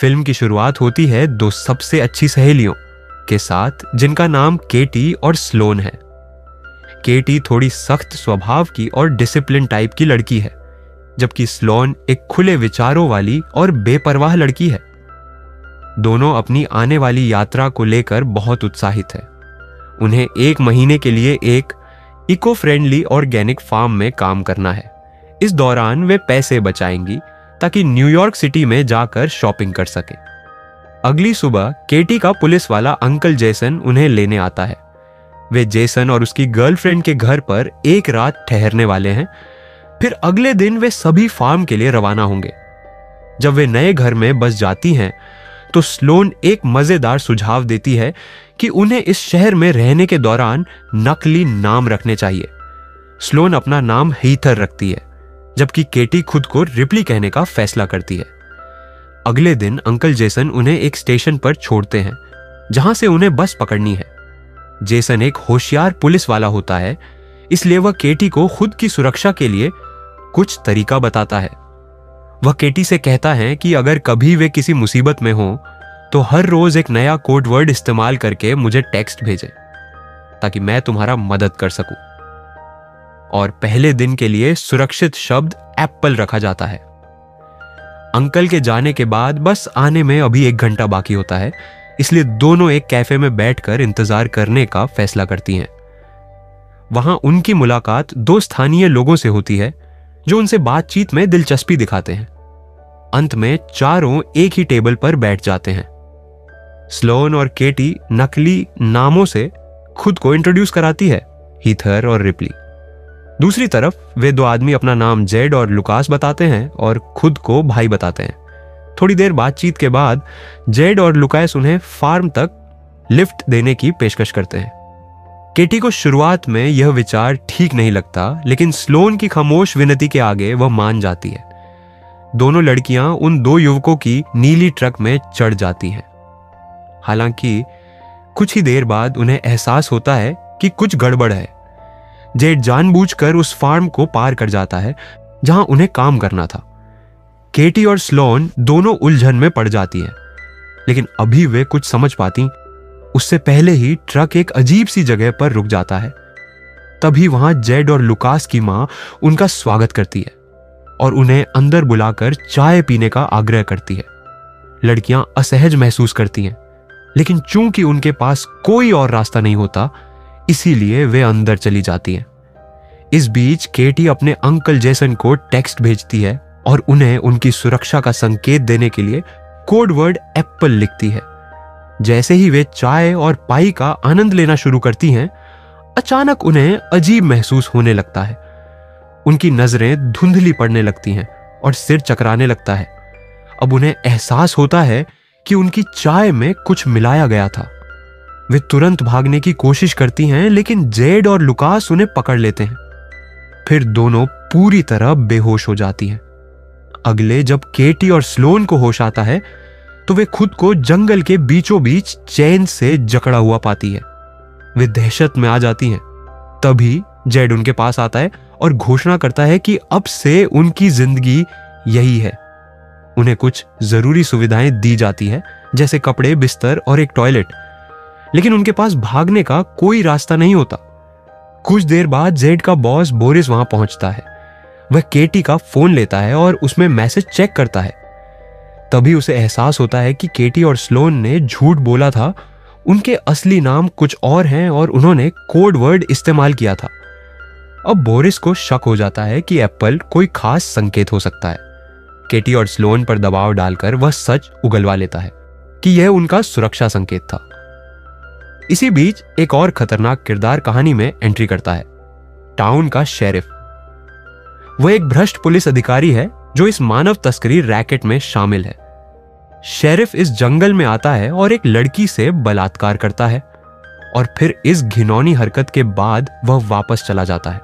Film की शुरुआत होती है दो सबसे अच्छी सहेलियों के साथ, जिनका नाम केटी और स्लोन है। केटी थोड़ी सख्त स्वभाव की और डिसिप्लिन टाइप की लड़की है, जबकि स्लोन एक खुले विचारों वाली और बेपरवाह लड़की है। दोनों अपनी आने वाली यात्रा को लेकर बहुत उत्साहित है। उन्हें 1 महीने के लिए एक इको फ्रेंडली ऑर्गेनिक फार्म में काम करना है। इस दौरान वे पैसे बचाएंगी ताकि न्यूयॉर्क सिटी में जाकर शॉपिंग कर सकें। अगली सुबह केटी का पुलिस वाला अंकल जेसन उन्हें लेने आता है। वे जेसन और उसकी गर्लफ्रेंड के घर पर एक रात ठहरने वाले हैं। फिर अगले दिन वे सभी फार्म के लिए रवाना होंगे। जब वे नए घर में बस जाती हैं तो स्लोन एक मजेदार सुझाव देती है कि उन्हें इस शहर में रहने के दौरान नकली नाम रखने चाहिए। स्लोन अपना नाम हीथर रखती है, जबकि केटी खुद को रिप्ली कहने का फैसला करती है। अगले दिन अंकल जेसन उन्हें एक स्टेशन पर छोड़ते हैं, जहां से उन्हें बस पकड़नी है। जेसन एक होशियार पुलिस वाला होता है, इसलिए वह केटी को खुद की सुरक्षा के लिए कुछ तरीका बताता है। वह केटी से कहता है कि अगर कभी वे किसी मुसीबत में हो तो हर रोज एक नया कोड वर्ड इस्तेमाल करके मुझे टेक्स्ट भेजें, ताकि मैं तुम्हारा मदद कर सकूं। और पहले दिन के लिए सुरक्षित शब्द एप्पल रखा जाता है। अंकल के जाने के बाद बस आने में अभी 1 घंटा बाकी होता है, इसलिए दोनों एक कैफे में बैठकर इंतजार करने का फैसला करती हैं। वहां उनकी मुलाकात 2 स्थानीय लोगों से होती है जो उनसे बातचीत में दिलचस्पी दिखाते हैं। अंत में चारों एक ही टेबल पर बैठ जाते हैं। स्लोन और केटी नकली नामों से खुद को इंट्रोड्यूस कराती है, हीथर और रिप्ली। दूसरी तरफ वे 2 आदमी अपना नाम जेड और लुकास बताते हैं और खुद को भाई बताते हैं। थोड़ी देर बातचीत के बाद जेड और लुकास उन्हें फार्म तक लिफ्ट देने की पेशकश करते हैं। केटी को शुरुआत में यह विचार ठीक नहीं लगता, लेकिन स्लोन की खामोश विनती के आगे वह मान जाती है। दोनों लड़कियां उन 2 युवकों की नीली ट्रक में चढ़ जाती हैं। हालांकि कुछ ही देर बाद उन्हें एहसास होता है कि कुछ गड़बड़ है। जेड जानबूझकर उस फार्म को पार कर जाता है जहां उन्हें काम करना था। केटी और स्लोन दोनों उलझन में पड़ जाती हैं, लेकिन अभी वे कुछ समझ पाती उससे पहले ही ट्रक एक अजीब सी जगह पर रुक जाता है। तभी वहां जेड और लुकास की मां उनका स्वागत करती है और उन्हें अंदर बुलाकर चाय पीने का आग्रह करती है। लड़कियां असहज महसूस करती हैं, लेकिन चूंकि उनके पास कोई और रास्ता नहीं होता, इसीलिए वे अंदर चली जाती हैं। इस बीच केटी अपने अंकल जेसन को टेक्स्ट भेजती है और उन्हें उनकी सुरक्षा का संकेत देने के लिए कोड वर्ड एप्पल लिखती है। जैसे ही वे चाय और पाई का आनंद लेना शुरू करती हैं, अचानक उन्हें अजीब महसूस होने लगता है। उनकी नजरें धुंधली पड़ने लगती हैं और सिर चकराने लगता है। अब उन्हें एहसास होता है कि उनकी चाय में कुछ मिलाया गया था। वे तुरंत भागने की कोशिश करती हैं, लेकिन जेड और लुकास उन्हें पकड़ लेते हैं। फिर दोनों पूरी तरह बेहोश हो जाती हैं। अगले जब केटी और स्लोन को होश आता है तो वे खुद को जंगल के बीचों बीच चैन से जकड़ा हुआ पाती है। वे दहशत में आ जाती हैं। तभी जेड उनके पास आता है और घोषणा करता है कि अब से उनकी जिंदगी यही है। उन्हें कुछ जरूरी सुविधाएं दी जाती है, जैसे कपड़े, बिस्तर और एक टॉयलेट, लेकिन उनके पास भागने का कोई रास्ता नहीं होता। कुछ देर बाद जेड का बॉस बोरिस वहां पहुंचता है। वह केटी का फोन लेता है और उसमें मैसेज चेक करता है। तभी उसे एहसास होता है कि केटी और स्लोन ने झूठ बोला था। उनके असली नाम कुछ और हैं और उन्होंने कोड वर्ड इस्तेमाल किया था। अब बोरिस को शक हो जाता है कि एप्पल कोई खास संकेत हो सकता है। केटी और स्लोन पर दबाव डालकर वह सच उगलवा लेता है कि यह उनका सुरक्षा संकेत था। इसी बीच एक और खतरनाक किरदार कहानी में एंट्री करता है, टाउन का शेरिफ। वह एक भ्रष्ट पुलिस अधिकारी है जो इस मानव तस्करी रैकेट में शामिल है। शेरिफ इस जंगल में आता है और एक लड़की से बलात्कार करता है और फिर इस घिनौनी हरकत के बाद वह वापस चला जाता है।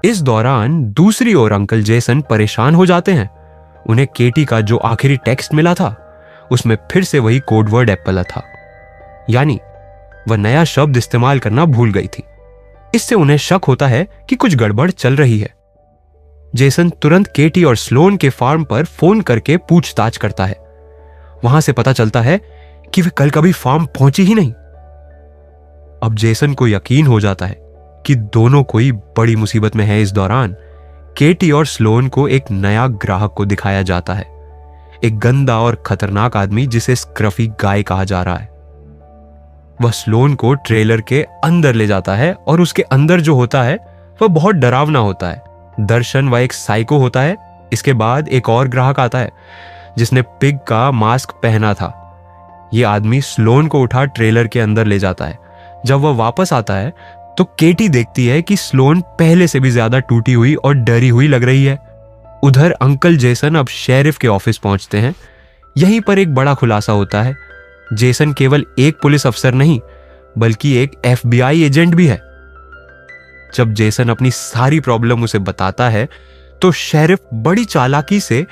इस दौरान दूसरी ओर अंकल जेसन परेशान हो जाते हैं। उन्हें केटी का जो आखिरी टेक्स्ट मिला था उसमें फिर से वही कोडवर्ड एप्पल था, यानी वह नया शब्द इस्तेमाल करना भूल गई थी। इससे उन्हें शक होता है कि कुछ गड़बड़ चल रही है। जेसन तुरंत केटी और स्लोन के फार्म पर फोन करके पूछताछ करता है। वहां से पता चलता है कि वे कल कभी फार्म पहुंची ही नहीं। अब जेसन को यकीन हो जाता है कि दोनों कोई बड़ी मुसीबत में है। इस दौरान केटी और स्लोन को एक नया ग्राहक को दिखाया जाता है, एक गंदा और खतरनाक आदमी जिसे स्क्रफी गाय कहा जा रहा है। वह स्लोन को ट्रेलर के अंदर ले जाता है और उसके अंदर जो होता है वह बहुत डरावना होता है। दर्शन वह एक साइको होता है। इसके बाद एक और ग्राहक आता है जिसने पिग का मास्क पहना था। यह आदमी स्लोन को उठा ट्रेलर के अंदर ले जाता है। जब वह वापस आता है तो केटी देखती है कि स्लोन पहले से भी ज्यादा टूटी हुई और डरी हुई लग रही है। उधर अंकल जेसन अब शेरिफ के ऑफिस पहुंचते हैं। यहीं पर एक बड़ा खुलासा होता है। जेसन केवल एक पुलिस अफसर नहीं बल्कि एक FBI एजेंट भी है। जब जेसन अपनी सारी प्रॉब्लम उसे बताता है तो शेरिफ बड़ी चालाकी से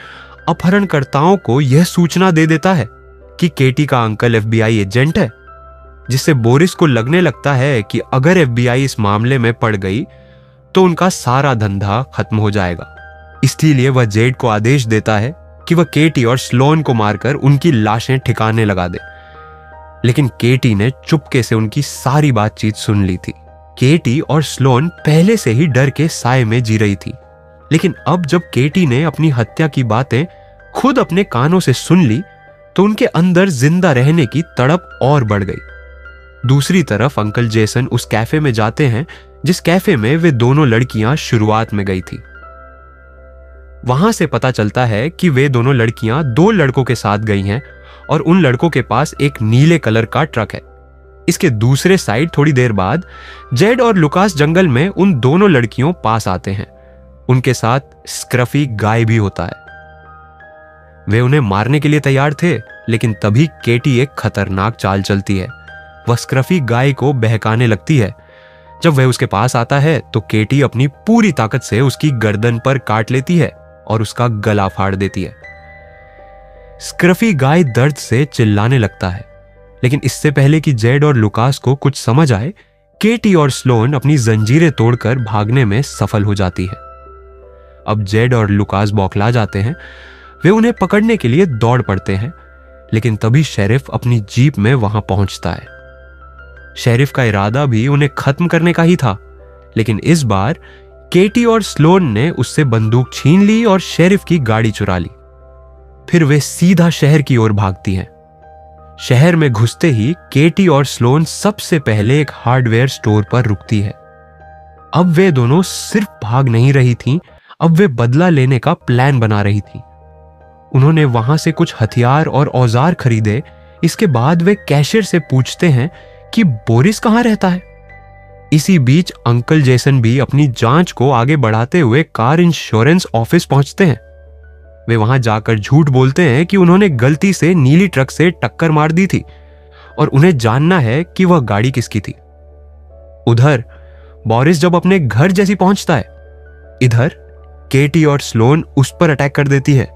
अपहरणकर्ताओं को यह सूचना दे देता है कि केटी का अंकल FBI एजेंट है, जिससे बोरिस को लगने लगता है कि अगर FBI इस मामले में पड़ गई तो उनका सारा धंधा खत्म हो जाएगा। इसलिए वह जेड को आदेश देता है कि वह केटी और स्लोन को मारकर उनकी लाशें ठिकाने लगा दे। लेकिन केटी ने चुपके से उनकी सारी बातचीत सुन ली थी। केटी और स्लोन पहले से ही डर के साए में जी रही थी, लेकिन अब जब केटी ने अपनी हत्या की बातें खुद अपने कानों से सुन ली तो उनके अंदर जिंदा रहने की तड़प और बढ़ गई। दूसरी तरफ अंकल जेसन उस कैफे में जाते हैं जिस कैफे में वे दोनों लड़कियां शुरुआत में गई थी। वहां से पता चलता है कि वे दोनों लड़कियां 2 लड़कों के साथ गई हैं और उन लड़कों के पास एक नीले कलर का ट्रक है। इसके दूसरे साइड थोड़ी देर बाद जेड और लुकास जंगल में उन दोनों लड़कियों पास आते हैं। उनके साथ स्क्रफी गाय भी होता है। वे उन्हें मारने के लिए तैयार थे, लेकिन तभी केटी एक खतरनाक चाल चलती है। वह स्क्रफी गाय को बहकाने लगती है। जब वह उसके पास आता है तो केटी अपनी पूरी ताकत से उसकी गर्दन पर काट लेती है और उसका गला फाड़ देती है। स्क्रफी गाय दर्द से चिल्लाने लगता है, लेकिन इससे पहले कि जेड और लुकास को कुछ समझ आए, केटी और स्लोन अपनी जंजीरें तोड़कर भागने में सफल हो जाती है। अब जेड और लुकास बौखला जाते हैं। वे उन्हें पकड़ने के लिए दौड़ पड़ते हैं, लेकिन तभी शेरिफ अपनी जीप में वहां पहुंचता है। शेरिफ का इरादा भी उन्हें खत्म करने का ही था, लेकिन इस बार केटी और स्लोन ने उससे बंदूक छीन ली और शेरिफ की गाड़ी चुरा ली। फिर वे सीधा शहर की ओर भागती हैं। शहर में घुसते ही केटी और स्लोन सबसे पहले एक हार्डवेयर स्टोर पर रुकती है। अब वे दोनों सिर्फ भाग नहीं रही थीं, अब वे बदला लेने का प्लान बना रही थीं। उन्होंने वहां से कुछ हथियार और औजार खरीदे। इसके बाद वे कैशियर से पूछते हैं कि बोरिस कहां रहता है। इसी बीच अंकल जेसन भी अपनी जांच को आगे बढ़ाते हुए कार इंश्योरेंस ऑफिस पहुंचते हैं। वे वहां जाकर झूठ बोलते हैं कि उन्होंने गलती से नीली ट्रक से टक्कर मार दी थी और उन्हें जानना है कि वह गाड़ी किसकी थी। उधर बोरिस जब अपने घर जैसी पहुंचता है, इधर केटी और स्लोन उस पर अटैक कर देती है।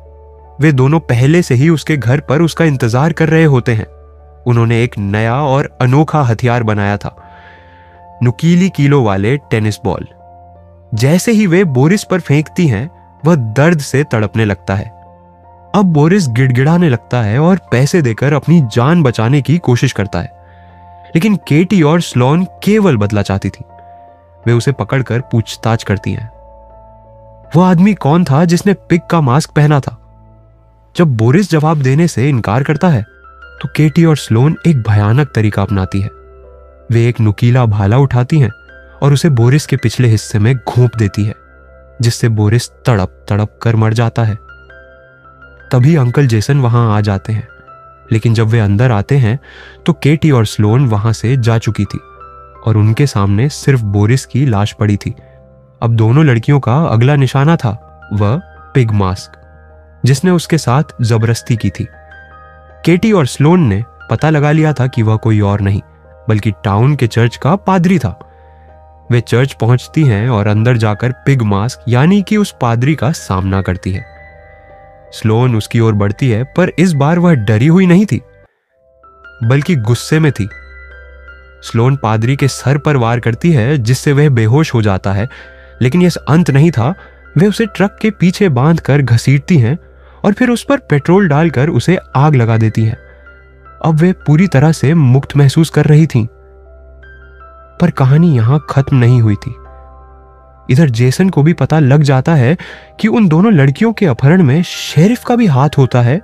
वे दोनों पहले से ही उसके घर पर उसका इंतजार कर रहे होते हैं। उन्होंने एक नया और अनोखा हथियार बनाया था, नुकीली कीलों वाले टेनिस बॉल। जैसे ही वे बोरिस पर फेंकती हैं, वह दर्द से तड़पने लगता है। अब बोरिस गिड़गिड़ाने लगता है और पैसे देकर अपनी जान बचाने की कोशिश करता है, लेकिन केटी और स्लोन केवल बदला चाहती थी। वे उसे पकड़कर पूछताछ करती हैं। वह आदमी कौन था जिसने पिग का मास्क पहना था? जब बोरिस जवाब देने से इनकार करता है तो केटी और स्लोन एक भयानक तरीका अपनाती है। वे एक नुकीला भाला उठाती हैं और उसे बोरिस के पिछले हिस्से में घोंप देती है, जिससे बोरिस तड़प तड़प कर मर जाता है। तभी अंकल जेसन वहां आ जाते हैं, लेकिन जब वे अंदर आते हैं तो केटी और स्लोन वहां से जा चुकी थी और उनके सामने सिर्फ बोरिस की लाश पड़ी थी। अब दोनों लड़कियों का अगला निशाना था वह पिग मास्क, जिसने उसके साथ जबरदस्ती की थी। केटी और स्लोन ने पता लगा लिया था कि वह कोई और नहीं बल्कि टाउन के चर्च का पादरी था। वे चर्च पहुंचती हैं और अंदर जाकर पिग मास्क यानी कि उस पादरी का सामना करती है। स्लोन उसकी ओर बढ़ती है, पर इस बार वह डरी हुई नहीं थी बल्कि गुस्से में थी। स्लोन पादरी के सर पर वार करती है, जिससे वह बेहोश हो जाता है, लेकिन यह अंत नहीं था। वे उसे ट्रक के पीछे बांधकर घसीटती हैं और फिर उस पर पेट्रोल डालकर उसे आग लगा देती हैं। अब वे पूरी तरह से मुक्त महसूस कर रही थीं। पर कहानी यहां खत्म नहीं हुई थी। इधर जेसन को भी पता लग जाता है कि उन दोनों लड़कियों के अपहरण में शेरिफ का भी हाथ होता है,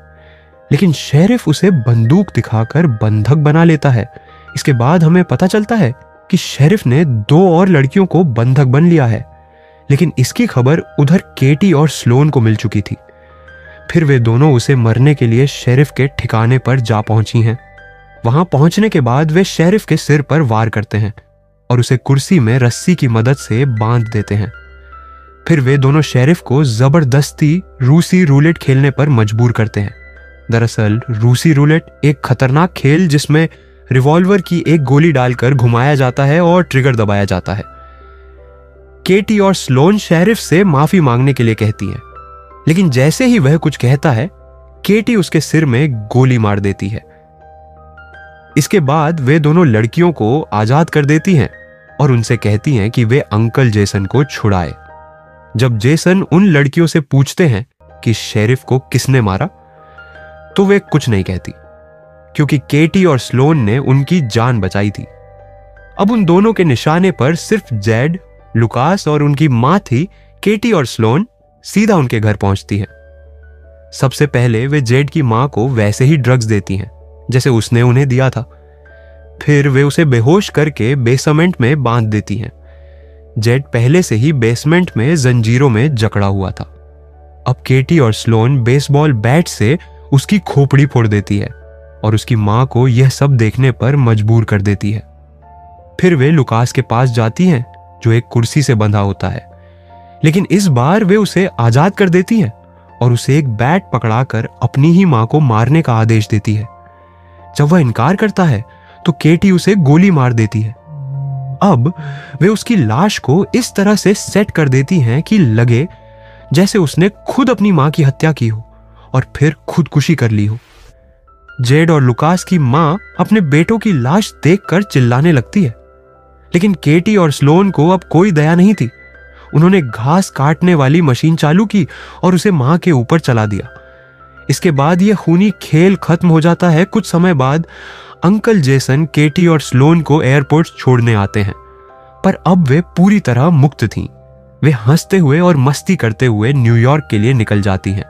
लेकिन शेरिफ उसे बंदूक दिखाकर बंधक बना लेता है। इसके बाद हमें पता चलता है कि शेरिफ ने 2 और लड़कियों को बंधक बन लिया है, लेकिन इसकी खबर उधर केटी और स्लोन को मिल चुकी थी। फिर वे दोनों उसे मरने के लिए शेरिफ के ठिकाने पर जा पहुंची हैं। वहां पहुंचने के बाद वे शेरिफ के सिर पर वार करते हैं और उसे कुर्सी में रस्सी की मदद से बांध देते हैं। फिर वे दोनों शेरिफ को जबरदस्ती रूसी रूलेट खेलने पर मजबूर करते हैं। दरअसल रूसी रूलेट एक खतरनाक खेल जिसमें रिवॉल्वर की एक गोली डालकर घुमाया जाता है और ट्रिगर दबाया जाता है। केटी और स्लोन शेरिफ से माफी मांगने के लिए कहती हैं, लेकिन जैसे ही वह कुछ कहता है, केटी उसके सिर में गोली मार देती है। इसके बाद वे दोनों लड़कियों को आजाद कर देती हैं और उनसे कहती हैं कि वे अंकल जेसन को छुड़ाए। जब जेसन उन लड़कियों से पूछते हैं कि शेरिफ को किसने मारा, तो वे कुछ नहीं कहती, क्योंकि केटी और स्लोन ने उनकी जान बचाई थी। अब उन दोनों के निशाने पर सिर्फ जेड, लुकास और उनकी मां थी। केटी और स्लोन सीधा उनके घर पहुंचती हैं। सबसे पहले वे जेड की मां को वैसे ही ड्रग्स देती हैं जैसे उसने उन्हें दिया था। फिर वे उसे बेहोश करके बेसमेंट में बांध देती हैं। जेड पहले से ही बेसमेंट में जंजीरों में जकड़ा हुआ था। अब केटी और स्लोन बेसबॉल बैट से उसकी खोपड़ी फोड़ देती है और उसकी मां को यह सब देखने पर मजबूर कर देती है। फिर वे लुकास के पास जाती हैं जो एक कुर्सी से बंधा होता है, लेकिन इस बार वे उसे आजाद कर देती हैं और उसे एक बैट पकड़ाकर अपनी ही मां को मारने का आदेश देती है। जब वह इनकार करता है तो केटी उसे गोली मार देती है। अब वे उसकी लाश को इस तरह से सेट कर देती हैं कि लगे जैसे उसने खुद अपनी मां की हत्या की हो और फिर खुदकुशी कर ली हो। जेड और लुकास की मां अपने बेटों की लाश देखकर चिल्लाने लगती है, लेकिन केटी और स्लोन को अब कोई दया नहीं थी। उन्होंने घास काटने वाली मशीन चालू की और उसे मां के ऊपर चला दिया। इसके बाद यह खूनी खेल खत्म हो जाता है। कुछ समय बाद अंकल जेसन केटी और स्लोन को एयरपोर्ट छोड़ने आते हैं, पर अब वे पूरी तरह मुक्त थीं। वे हंसते हुए और मस्ती करते हुए न्यूयॉर्क के लिए निकल जाती हैं।